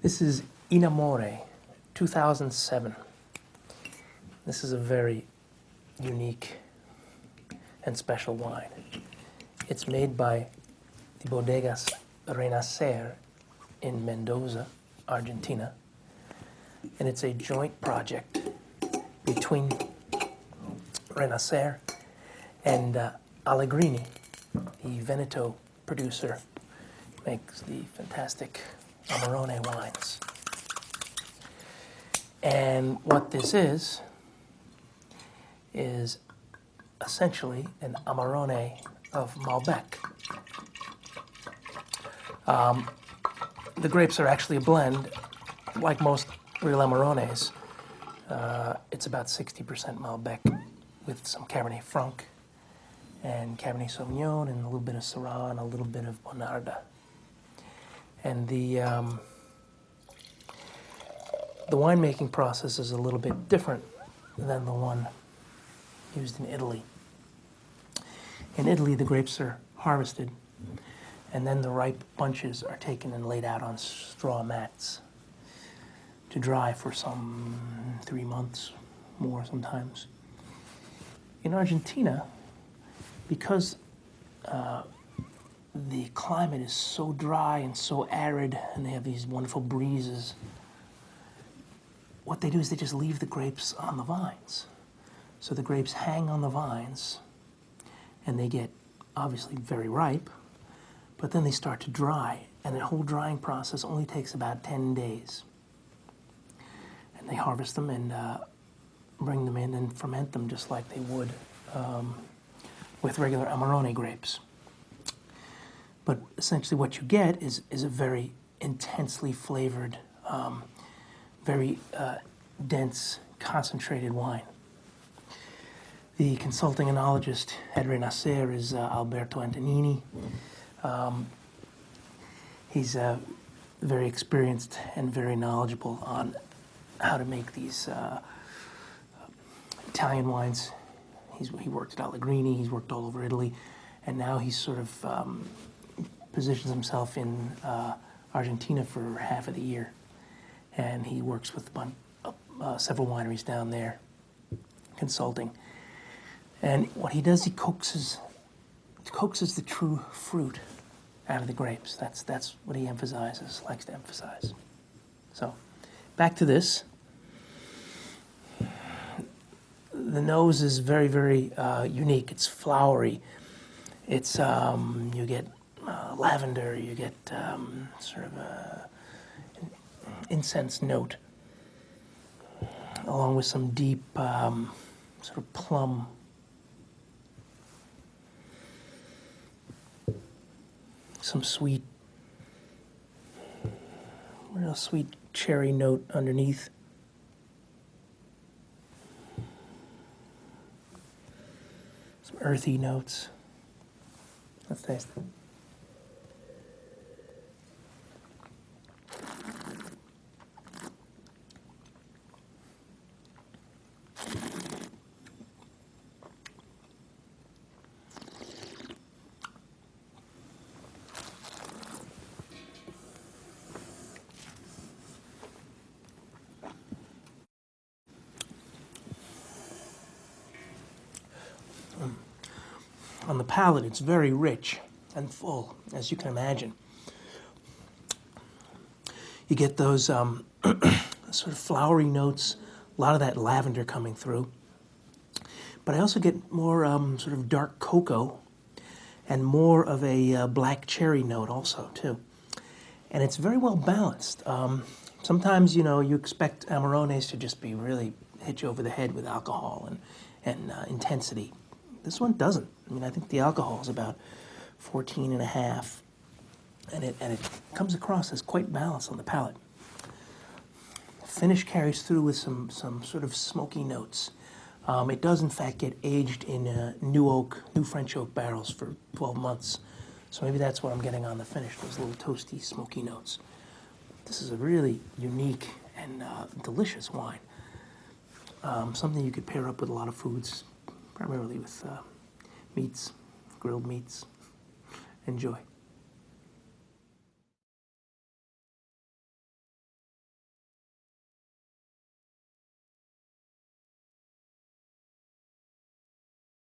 This is In Amore, 2007. This is a very unique and special wine. It's made by the Bodegas Renacer in Mendoza, Argentina. And it's a joint project between Renacer and Allegrini, the Veneto producer, makes the fantastic Amarone wines. And what this is essentially an Amarone of Malbec. The grapes are actually a blend, like most real Amarones. It's about 60% Malbec with some Cabernet Franc and Cabernet Sauvignon and a little bit of Syrah and a little bit of Bonarda. And the winemaking process is a little bit different than the one used in Italy. In Italy, the grapes are harvested, and then the ripe bunches are taken and laid out on straw mats to dry for some 3 months, more sometimes. In Argentina, because the climate is so dry and so arid, and they have these wonderful breezes, what they do is they just leave the grapes on the vines. So the grapes hang on the vines, and they get obviously very ripe, but then they start to dry, and the whole drying process only takes about 10 days. And they harvest them and bring them in and ferment them just like they would with regular Amarone grapes. But essentially what you get is a very intensely flavored, very dense, concentrated wine. The consulting enologist at Renacer is Alberto Antonini. He's very experienced and very knowledgeable on how to make these Italian wines. He worked at Allegrini, he's worked all over Italy, and now he's sort of positions himself in Argentina for half of the year. And he works with several wineries down there, consulting. And what he does, he coaxes the true fruit out of the grapes. That's what he likes to emphasize. So, back to this. The nose is very, very unique. It's flowery. It's you get lavender. You get sort of a incense note, along with some deep sort of plum. Some sweet, real sweet cherry note underneath. Some earthy notes. Let's taste it. On the palate, it's very rich and full, as you can imagine. You get those sort of flowery notes, a lot of that lavender coming through. But I also get more sort of dark cocoa and more of a black cherry note also, too. And it's very well balanced. Sometimes, you expect Amarones to just be really hit you over the head with alcohol and intensity. This one doesn't. I mean, I think the alcohol is about 14.5, and it comes across as quite balanced on the palate. The finish carries through with some sort of smoky notes. It does, in fact, get aged in new French oak barrels for 12 months. So maybe that's what I'm getting on the finish, those little toasty, smoky notes. This is a really unique and delicious wine. Something you could pair up with a lot of foods, primarily with meats, grilled meats. Enjoy.